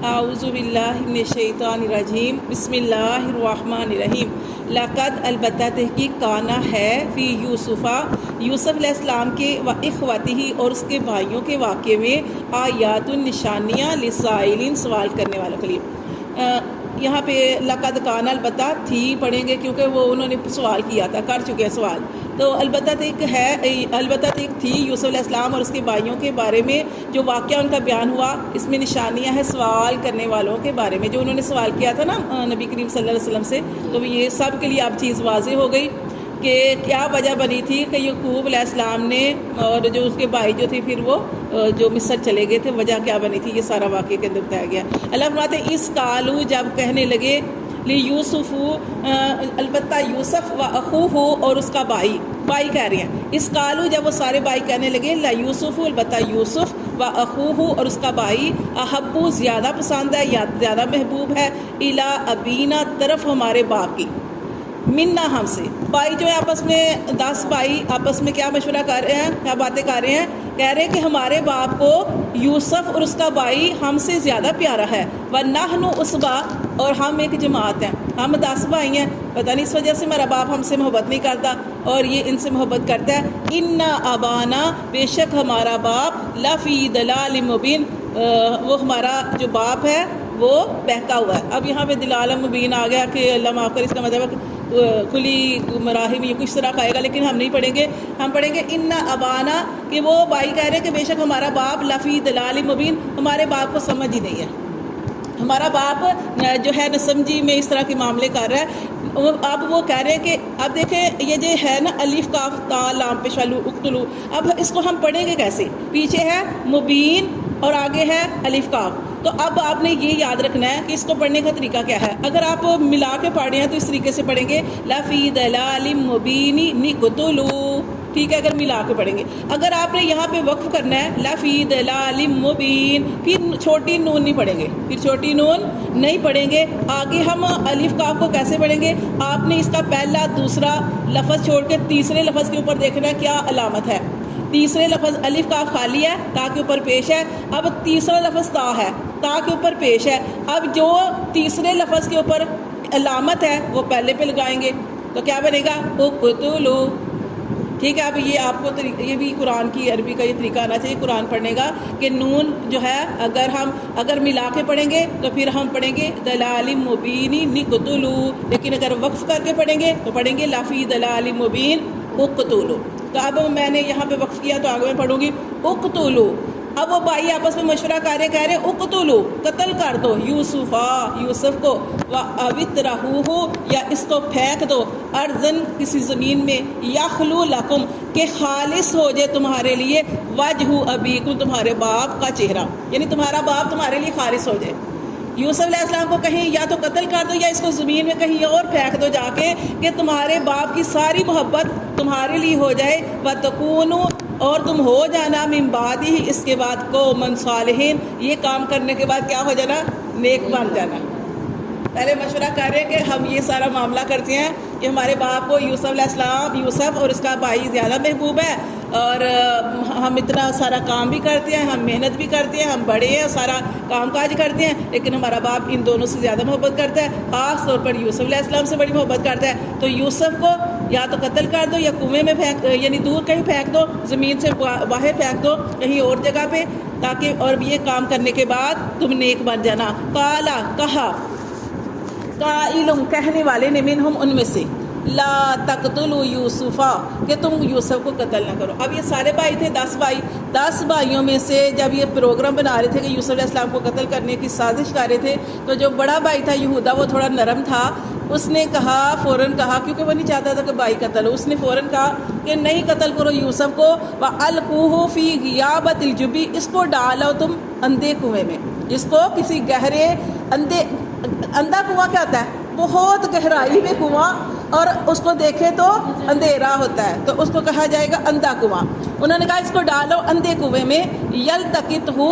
اعوذ باللہ من الشیطان الرجیم بسم اللہ الرحمن الرحیم لقد البتہ تحقیق کانا ہے فی یوسفہ یوسف علیہ السلام کے و اخوتہ اور اس کے بھائیوں کے واقعے میں آیات نشانیاں للسائلین سوال کرنے والوں کے لیے۔ یہاں پہ لقد کان البتہ تھی پڑھیں گے کیونکہ وہ انہوں نے سوال کیا تھا، کر چکے ہیں سوال، تو البتہ ایک تھی یوسف علیہ السلام اور اس کے بھائیوں کے بارے میں جو واقعہ ان کا بیان ہوا، اس میں نشانیاں ہیں سوال کرنے والوں کے بارے میں، جو انہوں نے سوال کیا تھا نا نبی کریم صلی اللہ علیہ وسلم سے، تو یہ سب کے لیے اب چیز واضح ہو گئی کہ کیا وجہ بنی تھی کہ یعقوب علیہ السلام نے اور جو اس کے بھائی جو تھے پھر وہ جو مصر چلے گئے تھے، وجہ کیا بنی تھی، یہ سارا واقعے کے اندر بتایا گیا۔ اللہ فرماتے ہیں اس کالو جب کہنے لگے یوسف، البتہ یوسف و اخوہ اور اس کا بھائی کہہ رہے ہیں، اس کالو جب وہ سارے بھائی کہنے لگے لا یوسف، البتہ یوسف و اخوہ اور اس کا بھائی احبو زیادہ پسند ہے یا زیادہ محبوب ہے الی ابینا طرف ہمارے باپ کی، منا ہم سے۔ بھائی جو ہے آپس میں 10 بھائی آپس میں کیا مشورہ کر رہے ہیں، کیا باتیں کر رہے ہیں، کہہ رہے ہیں کہ ہمارے باپ کو یوسف اور اس کا بھائی ہم سے زیادہ پیارا ہے، وَنَحْنُ عُصْبَةٌ اور ہم ایک جماعت ہیں، ہم 10 بھائی ہیں، پتہ نہیں اس وجہ سے ہمارا باپ ہم سے محبت نہیں کرتا اور یہ ان سے محبت کرتا ہے۔ اِنَّ أَبَانَا بے شک ہمارا باپ لَفِي ضَلَالٍ مُبِينٍ وہ ہمارا جو باپ ہے وہ بہکا ہوا ہے۔ اب یہاں پہ دلال مبین آ گیا کہ اللہ معاف کر، اس کا مطلب کھلی مراحم یہ کچھ طرح کھائے گا، لیکن ہم نہیں پڑھیں گے، ہم پڑھیں گے ان ابانا کہ وہ بھائی کہہ رہے ہیں کہ بے شک ہمارا باپ لفی دلال مبین، ہمارے باپ کو سمجھ ہی نہیں ہے، ہمارا باپ جو ہے نا سمجھی میں اس طرح کے معاملے کر رہا ہے۔ اب وہ کہہ رہے ہیں کہ اب دیکھیں یہ جو ہے نا الف کاف تا لام پیش والو اقتلو، اب اس کو ہم پڑھیں گے کیسے، پیچھے ہے مبین اور آگے ہے الف کاف، تو اب آپ نے یہ یاد رکھنا ہے کہ اس کو پڑھنے کا طریقہ کیا ہے۔ اگر آپ ملا کے پڑھ رہے ہیں تو اس طریقے سے پڑھیں گے لفی دلال مبین نقتلو، ٹھیک ہے، اگر ملا کے پڑھیں گے۔ اگر آپ نے یہاں پہ وقف کرنا ہے لفی دلال مبین، پھر چھوٹی نون نہیں پڑھیں گے، پھر چھوٹی نون نہیں پڑھیں گے، آگے ہم الف کاف کو کیسے پڑھیں گے، آپ نے اس کا پہلا دوسرا لفظ چھوڑ کے تیسرے لفظ کے اوپر دیکھنا ہے کیا علامت ہے۔ تیسرے لفظ الف کاف خالی ہے، تا کے اوپر پیش ہے، اب تیسرا لفظ تا ہے، تا کے اوپر پیش ہے، اب جو تیسرے لفظ کے اوپر علامت ہے وہ پہلے پہ لگائیں گے، تو کیا بنے گا اقتلو، ٹھیک ہے۔ اب یہ آپ کو یہ بھی قرآن کی عربی کا یہ طریقہ آنا چاہیے قرآن پڑھنے کا کہ نون جو ہے اگر ملا کے پڑھیں گے تو پھر ہم پڑھیں گے دلال مبین نقتلو، لیکن اگر وقف کر کے پڑھیں گے تو پڑھیں گے لفی دلال مبین اقتلو۔ تو اب میں نے یہاں پہ وقف کیا تو آگے میں پڑھوں گی اقتلو۔ اب وہ بھائی آپس میں مشورہ کر رہے، کہہ رہے اقتلو، قتل کر دو یوسف کو، وَأَوِطْرَحُوهُ یا اس کو پھینک دو، ارضن کسی زمین میں، یخلو لکم کہ خالص ہو جائے تمہارے لیے، وجہ ابیکم تمہارے باپ کا چہرہ، یعنی تمہارا باپ تمہارے لیے خالص ہو جائے۔ یوسف علیہ السلام کو کہیں یا تو قتل کر دو یا اس کو زمین میں کہیں اور پھینک دو جا کے کہ تمہارے باپ کی ساری محبت تمہارے لیے ہو جائے، وَتَكُونُوا اور تم ہو جانا من بعد ہی اس کے بعد قومًا صالحین، یہ کام کرنے کے بعد کیا ہو جانا، نیک بن جانا۔ پہلے مشورہ کر رہے ہیں کہ ہم یہ سارا معاملہ کرتے ہیں کہ ہمارے باپ کو یوسف علیہ السلام، یوسف اور اس کا بھائی زیادہ محبوب ہے، اور ہم اتنا سارا کام بھی کرتے ہیں، ہم محنت بھی کرتے ہیں، ہم بڑے ہیں، سارا کام کاج کرتے ہیں، لیکن ہمارا باپ ان دونوں سے زیادہ محبت کرتا ہے، خاص طور پر یوسف علیہ السلام سے بڑی محبت کرتا ہے، تو یوسف کو یا تو قتل کر دو یا کنویں میں پھینک، یعنی دور کہیں پھینک دو، زمین سے باہر پھینک دو کہیں اور جگہ پہ، تاکہ اور یہ کام کرنے کے بعد تم نیک بن جانا۔ قالا کہا، قائلٌ کہنے والے نے، منہم ان میں سے، لا تقتلوا یوسفا کہ تم یوسف کو قتل نہ کرو۔ اب یہ سارے بھائی تھے 10 بھائی، 10 بھائیوں میں سے جب یہ پروگرام بنا رہے تھے کہ یوسف علیہ السلام کو قتل کرنے کی سازش کر رہے تھے، تو جو بڑا بھائی تھا یہودا وہ تھوڑا نرم تھا، اس نے کہا فوراً کہا، کیونکہ وہ نہیں چاہتا تھا کہ بھائی قتل ہو، اس نے فوراً کہا کہ نہیں قتل کرو یوسف کو، وَأَلْقُوهُ فِي غِيَابَةِ الْجُبِّ اس کو ڈالو تم اندھے کنویں میں، اس کو کسی گہرے اندھا کنواں کیا ہوتا ہے، بہت گہرائی میں کنواں، اور اس کو دیکھے تو اندھیرا ہوتا ہے، تو اس کو کہا جائے گا اندھا کنواں۔ انہوں نے کہا اس کو ڈالو اندھے کنویں میں، یلتقطہ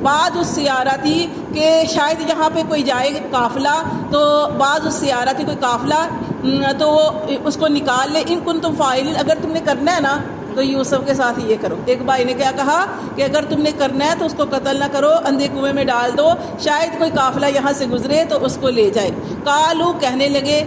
بعض السیارتی کہ شاید یہاں پہ کوئی جائے قافلہ، تو بعض السیارتی کوئی قافلہ، تو وہ اس کو نکال لے، ان کنتم فاعلین اگر تم نے کرنا ہے نا تو یوسف کے ساتھ یہ کرو۔ ایک بھائی نے کیا کہا کہ اگر تم نے کرنا ہے تو اس کو قتل نہ کرو، اندھے کنویں میں ڈال دو، شاید کوئی قافلہ یہاں سے گزرے تو اس کو لے جائے۔ قالو کہنے لگے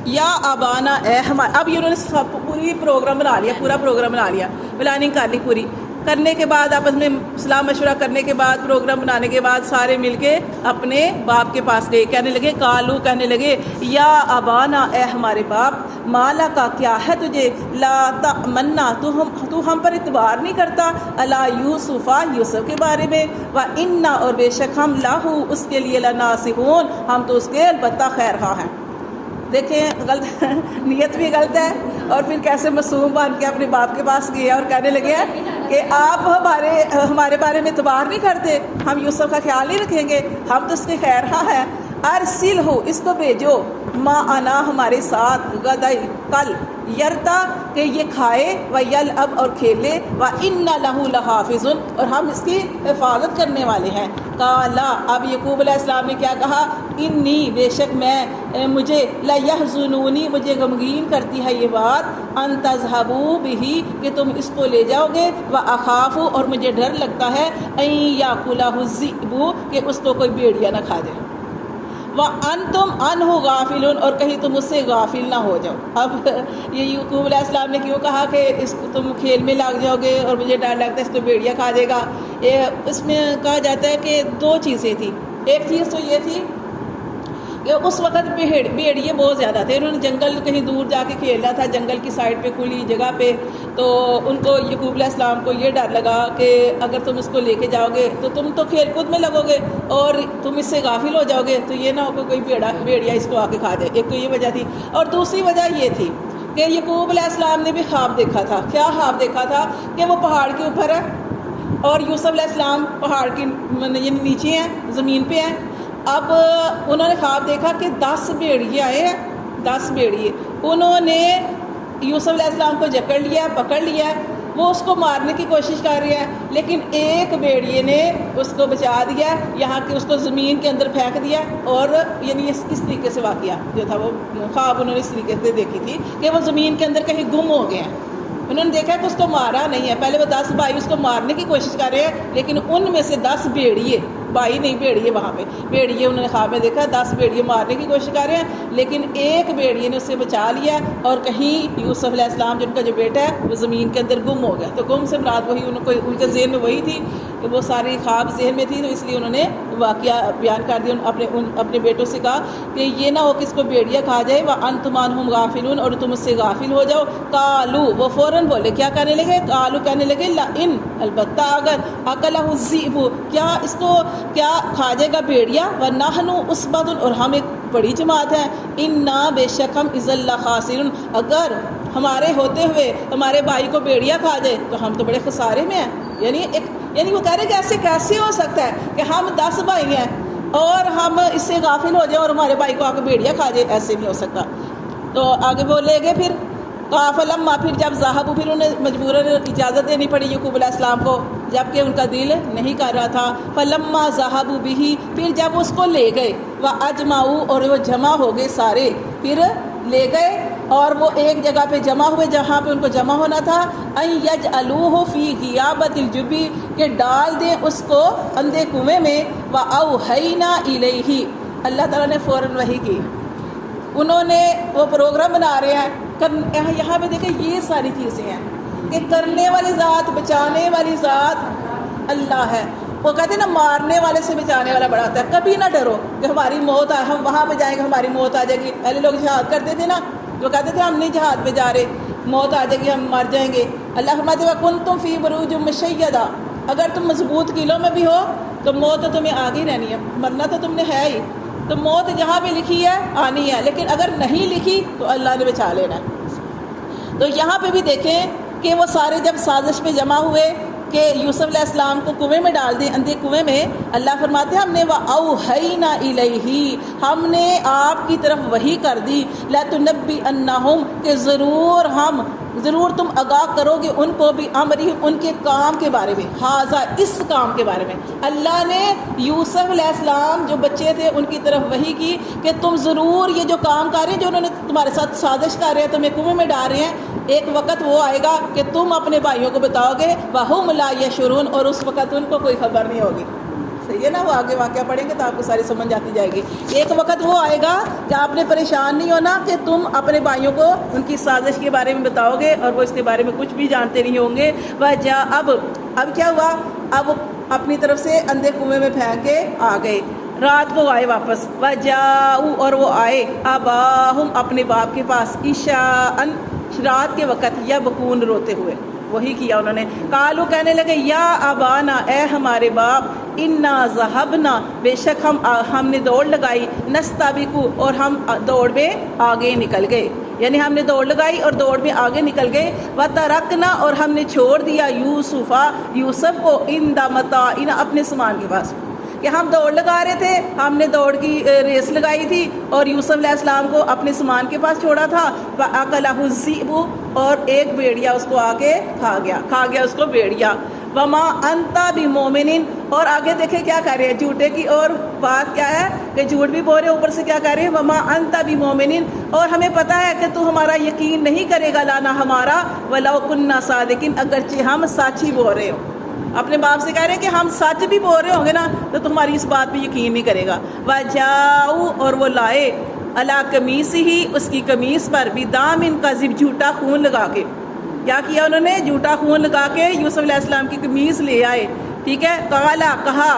یا ابانا اے ہمارا، اب انہوں نے پوری پروگرام بنا لیا، پورا پروگرام بنا لیا، پلاننگ کر لی پوری۔ کرنے کے بعد آپس میں صلاح مشورہ کرنے کے بعد، پروگرام بنانے کے بعد سارے مل کے اپنے باپ کے پاس گئے، کہنے لگے قالو کہنے لگے یا ابانا اے ہمارے باپ، مالا کا کیا ہے تجھے، لا تأمنا تو ہم پر اعتبار نہیں کرتا، علی یوسف یوسف کے بارے میں، وَإِنَّا اور بے شک ہم لَهُ اس کے لیے لَنَاصِحُونَ ہم تو اس کے البتہ خیر خواہ ہیں۔ دیکھیں غلط نیت بھی غلط ہے، اور پھر کیسے معصوم بن کے اپنے باپ کے پاس گیا اور کہنے لگے کہ آپ ہمارے بارے میں اعتبار نہیں کرتے، ہم یوسف کا خیال نہیں رکھیں گے، ہم تو اس کے خیر خواہ ہیں۔ ارسل ہو اس کو بھیجو، ما انا ہمارے ساتھ، غدائی کل، یرتا کہ یہ کھائے، و یل اب اور کھیلے، و انا لہو لحافظ اور ہم اس کی حفاظت کرنے والے ہیں۔ قالا اب یعقوب علیہ السلام نے کیا کہا، انی بے شک میں مجھے لیحزنونی مجھے غمگین کرتی ہے یہ بات، ان تذهبوا به کہ تم اس کو لے جاؤ گے، و اخاف اور مجھے ڈر لگتا ہے، ان یاکلہ الذئب کہ اس کو کوئی بھیڑیا نہ کھا جائے، وَأَنْتُمْ عَنْهُ غَافِلُونَ اور کہیں تم اس سے غافل نہ ہو جاؤ۔ اب یہ یعقوب علیہ السلام نے کیوں کہا کہ تم کھیل میں لگ جاؤ گے اور مجھے ڈر لگتا ہے اس کو بھیڑیا کھا جائے گا؟ اس میں کہا جاتا ہے کہ دو چیزیں تھیں۔ ایک چیز تو یہ تھی کہ اس وقت بھیڑیے بہت زیادہ تھے، انہوں نے جنگل کہیں دور جا کے کھیلنا تھا، جنگل کی سائڈ پہ کھلی جگہ پہ، تو ان کو یعقوب علیہ السلام کو یہ ڈر لگا کہ اگر تم اس کو لے کے جاؤ گے تو تم تو کھیل کود میں لگو گے اور تم اس سے غافل ہو جاؤ گے، تو یہ نہ ہو کہ کوئی بھیڑیا اس کو آ کے کھا جائے۔ ایک تو یہ وجہ تھی، اور دوسری وجہ یہ تھی کہ یعقوب علیہ السلام نے بھی خواب دیکھا تھا۔ کیا خواب دیکھا تھا؟ کہ وہ پہاڑ کے اوپر ہے اور یوسف علیہ السلام پہاڑ کے نیچے ہیں، زمین پہ ہیں۔ اب انہوں نے خواب دیکھا کہ 10 بھیڑیے آئے ہیں، 10 بھیڑیے، انہوں نے یوسف علیہ السلام کو جکڑ لیا، پکڑ لیا، وہ اس کو مارنے کی کوشش کر رہے ہیں، لیکن ایک بھیڑیے نے اس کو بچا دیا، یہاں کہ اس کو زمین کے اندر پھینک دیا، اور یعنی اس طریقے سے واقعہ جو تھا وہ خواب انہوں نے اس طریقے سے دیکھی تھی کہ وہ زمین کے اندر کہیں گم ہو گئے ہیں۔ انہوں نے دیکھا کہ اس کو مارا نہیں ہے، پہلے وہ 10 بھائی اس کو مارنے کی کوشش کر رہے ہیں، لیکن ان میں سے 10 بھیڑیے، بھائی نہیں بھیڑیے، وہاں پہ بھیڑیے انہوں نے خواب میں دیکھا 10 بھیڑیے مارنے کی کوشش کر رہے ہیں، لیکن ایک بھیڑیے نے اسے بچا لیا، اور کہیں یوسف علیہ السلام جن کا جو بیٹا ہے وہ زمین کے اندر گم ہو گیا۔ تو گم سے مراد وہی ان کے ذہن میں وہی تھی کہ وہ ساری خواب ذہن میں تھی، تو اس لیے انہوں نے واقعہ بیان کر دیا، اپنے بیٹوں سے کہا کہ یہ نہ ہو کہ اس کو بھیڑیا کھا جائے، وَأَنْتُمْ عَنْهُ غَافِلُونَ اور تم اس سے غافل ہو جاؤ۔ قالوا وہ فوراً بولے، کیا کہنے لگے؟ قالوا کہنے لگے لَإِنْ البتہ اگر أَكَلَهُ الذِّئْبُ کیا اس کو کیا کھا جائے گا بھیڑیا، وَنَحْنُ عُصْبَةٌ اور ہم ایک بڑی جماعت ہیں، إِنَّا بے شک ہم إِذًا لَخَاسِرُونَ اگر ہمارے ہوتے ہوئے ہمارے بھائی کو بھیڑیا کھا جائے تو ہم تو بڑے خسارے میں ہیں۔ یعنی وہ کہہ رہے کہ ایسے کیسے ہو سکتا ہے کہ ہم 10 بھائی ہیں اور ہم اس سے غافل ہو جائیں اور ہمارے بھائی کو آ کے بھیڑیا کھا جائے، ایسے نہیں ہو سکتا۔ تو آگے وہ لے گئے، پھر فلما پھر جب ذهبوا پھر انہیں مجبوراً اجازت دینی پڑی یعقوب علیہ السلام کو، جبکہ ان کا دل نہیں کر رہا تھا۔ فلما ذهبوا به پھر جب اس کو لے گئے، واجمعوا اور وہ جمع ہو گئے سارے، پھر لے گئے اور وہ ایک جگہ پہ جمع ہوئے جہاں پہ ان کو جمع ہونا تھا، ان یجعلوہ فی غیابۃ الجب کہ ڈال دیں اس کو اندھے کنویں میں، واوحینا الیہ اللہ تعالیٰ نے فوراً وحی کی۔ انہوں نے وہ پروگرام بنا رہے ہیں، یہاں پہ دیکھیں یہ ساری چیزیں ہیں کہ کرنے والی ذات، بچانے والی ذات اللہ ہے۔ وہ کہتے ہیں نا مارنے والے سے بچانے والا بڑا ہوتا ہے۔ کبھی نہ ڈرو کہ ہماری موت آئے، ہم وہاں پہ جائیں گے ہماری موت آ جائے گی۔ پہلے لوگ جہاد کرتے تھے نا، جو کہتے تھے ہم نہیں جہاد پہ جا رہے، موت آ جائے گی، ہم مر جائیں گے۔ اللہ فرماتے ہیں وَكُنْتُمْ فِي بُرُوجٍ مُشَيَّدَةٍ اگر تم مضبوط قلعوں میں بھی ہو تو موت تو تمہیں آگے ہی رہنی ہے، مرنا تو تم نے ہے ہی، تو موت جہاں پہ لکھی ہے آنی ہے، لیکن اگر نہیں لکھی تو اللہ نے بچا لینا ہے۔ تو یہاں پہ بھی دیکھیں کہ وہ سارے جب سازش پہ جمع ہوئے کہ یوسف علیہ السلام کو کنویں میں ڈال دیں، اندھے کنویں میں، اللہ فرماتے ہیں ہم نے وَأَوْحَيْنَا إِلَيْهِ ہم نے آپ کی طرف وحی کر دی، لَتُنَبِّئَنَّهُمْ کہ ضرور تم آگاہ کرو گے ان کو بھی امری ان کے کام کے بارے میں، ہاذا اس کام کے بارے میں۔ اللہ نے یوسف علیہ السلام جو بچے تھے ان کی طرف وحی کی کہ تم ضرور یہ جو کام کر رہے ہیں، جو انہوں نے تمہارے ساتھ سازش کر رہے ہیں، تمہیں کنویں میں ڈال رہے ہیں، ایک وقت وہ آئے گا کہ تم اپنے بھائیوں کو بتاؤ گے وَهُمْ لَا يَشْعُرُونَ، اور اس وقت ان کو کوئی خبر نہیں ہوگی. صحیح ہے نا؟ وہ آگے واقعہ پڑھیں گے تو آپ کو ساری سمجھ جاتی جائے گی. ایک وقت وہ آئے گا کہ آپ نے پریشان نہیں ہونا کہ تم اپنے بھائیوں کو ان کی سازش کے بارے میں بتاؤ گے اور وہ اس کے بارے میں کچھ بھی جانتے نہیں ہوں گے. اب کیا ہوا؟ اب اپنی طرف سے اندھے کنویں میں پھینک کے آ گئے. رات کو آئے واپس. وَجَاءُوا، اور وہ آئے آباہم اپنے باپ کے پاس عشاءً، رات کے وقت، یبکون، روتے ہوئے. وہی کیا انہوں نے. قالوا، کہنے لگے، یا ابانا، اے ہمارے باپ، انا ذہبنا، بے شک ہم نے دوڑ لگائی، نستبقو، اور ہم دوڑ میں آگے نکل گئے. یعنی ہم نے دوڑ لگائی اور دوڑ میں آگے نکل گئے. وترکنا، اور ہم نے چھوڑ دیا یوسف کو عند متاعنا، اپنے سامان کے پاس. کہ ہم دوڑ لگا رہے تھے، ہم نے دوڑ کی ریس لگائی تھی اور یوسف علیہ السلام کو اپنے سامان کے پاس چھوڑا تھا. فَأَكَلَهُ الذِّئْبُ، اور ایک بھیڑیا اس کو آ کے کھا گیا اس کو بھیڑیا. وَمَا أَنْتَ بِمُؤْمِنٍ، اور آگے دیکھیں کیا کہہ رہے ہیں، جھوٹے کی اور بات کیا ہے کہ جھوٹ بھی بول رہے ہیں، اوپر سے کیا کہہ رہے ہیں، وَمَا أَنْتَ بِمُؤْمِنٍ، اور ہمیں پتہ ہے کہ تو ہمارا یقین نہیں کرے گا، لانا ہمارا، وَلَوْ كُنَّا صَادِقِينَ، اگرچہ ہم سچ ہی بول رہے ہو. اپنے باپ سے کہہ رہے ہیں کہ ہم سچ بھی بول رہے ہوں گے نا تو تمہاری اس بات پہ یقین نہیں کرے گا. وَجَاءُوا، اور وہ لائے، عَلَىٰ قَمِيصِهِ، اس کی قمیص پر، بِدَامٍ كَذِبٍ، جھوٹا خون لگا کے. کیا کیا انہوں نے؟ جھوٹا خون لگا کے یوسف علیہ السلام کی قمیص لے آئے. ٹھیک ہے. قَالَ، کہا،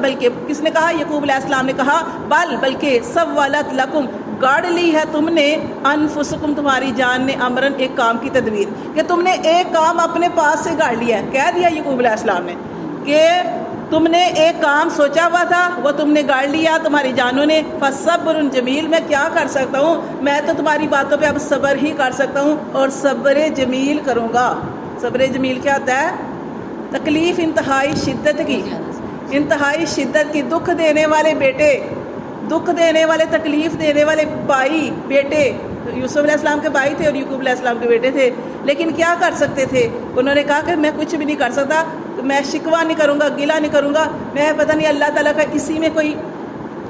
بلکہ کس نے کہا؟ یعقوب علیہ السلام نے کہا، بلکہ سَوَّلَتْ لَكُمْ، گاڑ لی ہے تم نے، انفسکم، تمہاری جان نے، امرن، ایک کام کی تدبیر، کہ تم نے ایک کام اپنے پاس سے گاڑ لیا ہے. کہہ دیا یعقوب علیہ السلام نے کہ تم نے ایک کام سوچا ہوا تھا، وہ تم نے گاڑ لیا تمہاری جانوں نے. فصبر جمیل، میں کیا کر سکتا ہوں، میں تو تمہاری باتوں پہ اب صبر ہی کر سکتا ہوں اور صبر جمیل کروں گا. صبر جمیل کیا ہوتا ہے؟ تکلیف انتہائی شدت کی، انتہائی شدت کی، دکھ دینے والے بیٹے، دکھ دینے والے، تکلیف دینے والے بھائی، بیٹے. یوسف علیہ السلام کے بھائی تھے اور یعقوب علیہ السلام کے بیٹے تھے، لیکن کیا کر سکتے تھے؟ انہوں نے کہا کہ میں کچھ بھی نہیں کر سکتا، میں شکوہ نہیں کروں گا، گلہ نہیں کروں گا، میں پتہ نہیں اللہ تعالیٰ کا اسی میں کوئی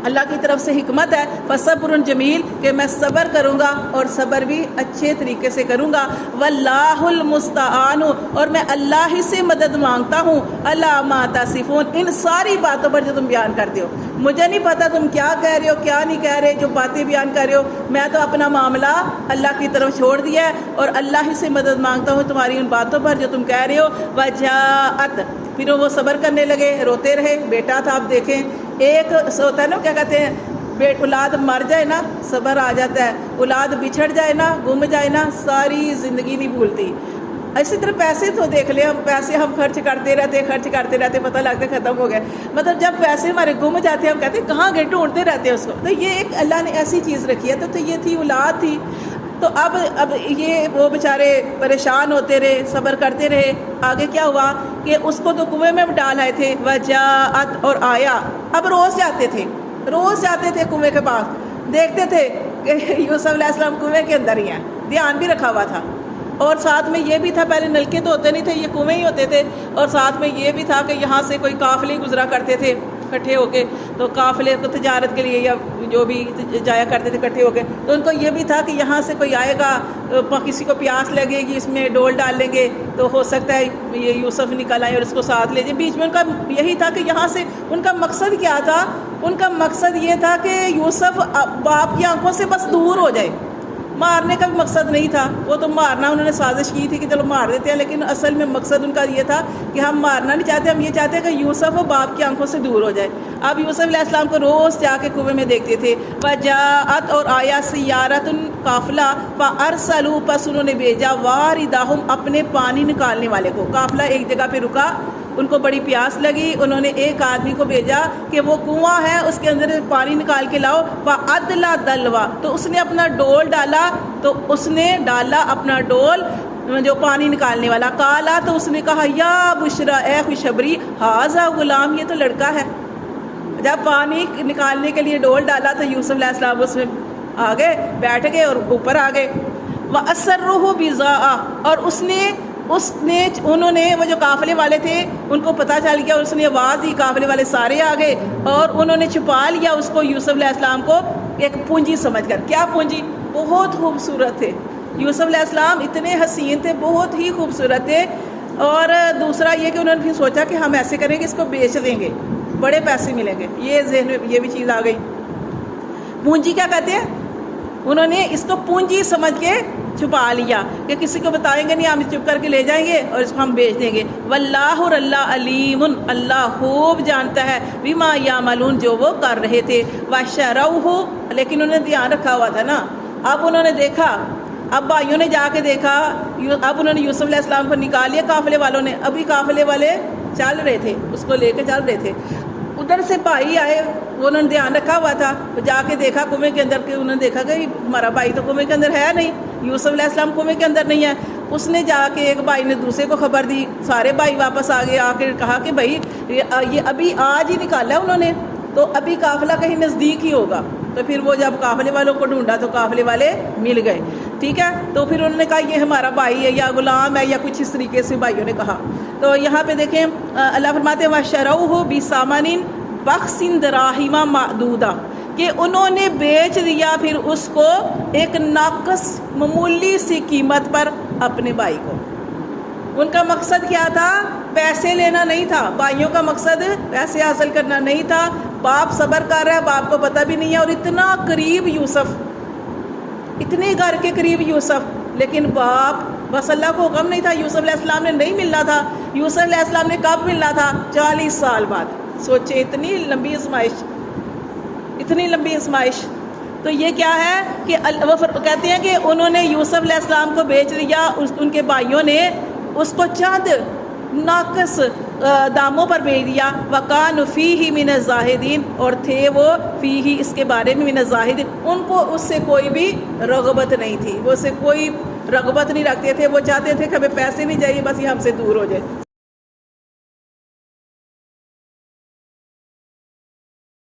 اللہ کی طرف سے حکمت ہے. فصبر جمیل، کہ میں صبر کروں گا اور صبر بھی اچھے طریقے سے کروں گا. واللہ المستعان، اور میں اللہ ہی سے مدد مانگتا ہوں، علی ما تصفون، ان ساری باتوں پر جو تم بیان کرتے ہو. مجھے نہیں پتا تم کیا کہہ رہے ہو، کیا نہیں کہہ رہے، جو باتیں بیان کر رہے ہو، میں تو اپنا معاملہ اللہ کی طرف چھوڑ دیا ہے اور اللہ ہی سے مدد مانگتا ہوں تمہاری ان باتوں پر جو تم کہہ رہے ہو. وجاءت، پھر وہ صبر کرنے لگے، روتے رہے. بیٹا تھا، آپ دیکھیں ایک ہوتا ہے نا، کیا کہتے ہیں، اولاد مر جائے نا صبر آ جاتا ہے، اولاد بچھڑ جائے نا، گم جائے نا، ساری زندگی نہیں بھولتی. اسی طرح پیسے تو دیکھ لیں، ہم پیسے ہم خرچ کرتے رہتے پتہ لگتا ہے ختم ہو گئے. مطلب جب پیسے ہمارے گم جاتے ہیں ہم کہتے ہیں کہاں گئے، ڈھونڈتے رہتے ہیں اس کو. تو یہ ایک اللہ نے ایسی چیز رکھی ہے. تو یہ تھی اولاد تھی. تو اب یہ وہ بیچارے پریشان ہوتے رہے، صبر کرتے رہے. آگے کیا ہوا کہ اس کو تو کنویں میں ڈال آئے تھے. وجاءت، اور آیا. اب روز جاتے تھے کنویں کے پاس، دیکھتے تھے کہ یوسف علیہ السلام کنویں کے اندر ہی ہیں. دھیان بھی رکھا ہوا تھا. اور ساتھ میں یہ بھی تھا، پہلے نلکے تو ہوتے نہیں تھے، یہ کنویں ہی ہوتے تھے. اور ساتھ میں یہ بھی تھا کہ یہاں سے کوئی قافلے گزرا کرتے تھے اکٹھے ہو کے. تو قافلے کو تجارت کے لیے یا جو بھی جایا کرتے تھے اکٹھے ہو کے، تو ان کو یہ بھی تھا کہ یہاں سے کوئی آئے گا، کسی کو پیاس لگے گی، اس میں ڈول ڈال لیں گے تو ہو سکتا ہے یہ یوسف نکل آئے اور اس کو ساتھ لے جائے. بیچ میں ان کا یہی تھا کہ یہاں سے ان کا مقصد کیا تھا؟ ان کا مقصد یہ تھا کہ یوسف باپ کی آنکھوں سے بس دور ہو جائے. مارنے کا بھی مقصد نہیں تھا. وہ تو مارنا انہوں نے سازش کی تھی کہ چلو مار دیتے ہیں، لیکن اصل میں مقصد ان کا یہ تھا کہ ہم مارنا نہیں چاہتے، ہم یہ چاہتے ہیں کہ یوسف و باپ کی آنکھوں سے دور ہو جائے. اب یوسف علیہ السلام کو روز جا کے کنویں میں دیکھتے تھے. وجاءت، اور آیا، سیارت، قافلہ. فارسلوا، پس انہوں نے بھیجا، واردہم، اپنے پانی نکالنے والے کو. قافلہ ایک جگہ پہ رکا، ان کو بڑی پیاس لگی، انہوں نے ایک آدمی کو بھیجا کہ وہ کنواں ہے اس کے اندر پانی نکال کے لاؤ. فادلا دلوا، تو اس نے اپنا ڈول ڈالا، تو اس نے ڈالا اپنا ڈول جو پانی نکالنے والا. کالا، تو اس نے کہا، یا بشرا، اے خوشخبری، ھذا غلام، یہ تو لڑکا ہے. جب پانی نکالنے کے لیے ڈول ڈالا تو یوسف علیہ السلام اس میں آ گئے، بیٹھ گئے اور اوپر آ گئے. وَأَسَرُّهُ بِضَاعَةً، اور انہوں نے وہ جو قافلے والے تھے ان کو پتہ چل گیا، اس نے آواز دی، قافلے والے سارے آ گئے اور انہوں نے چھپا لیا اس کو، یوسف علیہ السلام کو، ایک پونجی سمجھ کر. کیا پونجی؟ بہت خوبصورت تھے، یوسف علیہ السلام اتنے حسین تھے، بہت ہی خوبصورت تھے. اور دوسرا یہ کہ انہوں نے پھر سوچا کہ ہم ایسے کریں گے، اس کو بیچ دیں گے، بڑے پیسے ملیں گے. یہ ذہن میں یہ بھی چیز آ گئی. پونجی کیا کہتے ہیں؟ انہوں نے اس کو پونجی سمجھ کے چھپا لیا کہ کسی کو بتائیں گے نہیں، ہم چپ کر کے لے جائیں گے اور اس کو ہم بیچ دیں گے. واللہ اور اللہ علیم، اللہ خوب جانتا ہے، بما یعملون، جو وہ کر رہے تھے. وشروہ، لیکن انہوں نے دھیان رکھا ہوا تھا نا. اب انہوں نے دیکھا، اب بھائیوں نے جا کے دیکھا، اب انہوں نے یوسف علیہ السلام کو نکال لیا قافلے والوں نے. ابھی قافلے والے چل رہے تھے، اس کو لے کے چل رہے تھے. ادھر سے بھائی آئے، وہ انہوں نے دھیان رکھا ہوا تھا، جا کے دیکھا کنویں کے اندر، کہ انہوں نے دیکھا کہ ہمارا بھائی تو کنویں کے اندر ہے نہیں، یوسف علیہ السلام کنویں کے اندر نہیں ہے. اس نے جا کے ایک بھائی نے دوسرے کو خبر دی، سارے بھائی واپس آ گئے. آ کے کہا کہ بھائی یہ ابھی آج ہی نکالا انہوں نے، تو ابھی قافلہ کہیں نزدیک ہی ہوگا. تو پھر وہ جب قافلے والوں کو ڈھونڈا تو قافلے والے مل گئے. ٹھیک ہے، تو پھر انہوں نے کہا یہ ہمارا بھائی ہے یا غلام ہے یا کچھ اس طریقے سے بھائیوں نے کہا. تو یہاں پہ دیکھیں اللہ فرماتے ہیں وَشَرَوْهُ بِثَمَنٍ بَخْسٍ دَرَاهِمَ مَعْدُودَةٍ، کہ انہوں نے بیچ دیا پھر اس کو ایک ناقص معمولی سی قیمت پر اپنے بھائی کو. ان کا مقصد کیا تھا؟ پیسے لینا نہیں تھا. بھائیوں کا مقصد پیسے حاصل کرنا نہیں تھا. باپ صبر کر رہا ہے، باپ کو پتہ بھی نہیں ہے، اور اتنا قریب یوسف، اتنے گھر کے قریب یوسف، لیکن باپ بس اللہ کو غم نہیں تھا. یوسف علیہ السلام نے نہیں ملنا تھا. یوسف علیہ السلام نے کب ملنا تھا؟ 40 سال بعد. سوچے اتنی لمبی آزمائش، اتنی لمبی آزمائش. تو یہ کیا ہے کہ وہ کہتے ہیں کہ انہوں نے یوسف علیہ السلام کو بیچ دیا، ان کے بھائیوں نے اس کو چند ناقص داموں پر بیچ دیا. وَكَانُوا فِيهِ مِنَ الزَّاهِدِينَ، اور تھے وہ فیہ اس کے بارے میں من الزاہدین، ان کو اس سے کوئی بھی رغبت نہیں تھی، وہ اس سے کوئی رغبت نہیں رکھتے تھے. وہ چاہتے تھے کہ ہمیں پیسے نہیں چاہیے، بس یہ ہم سے دور ہو جائے.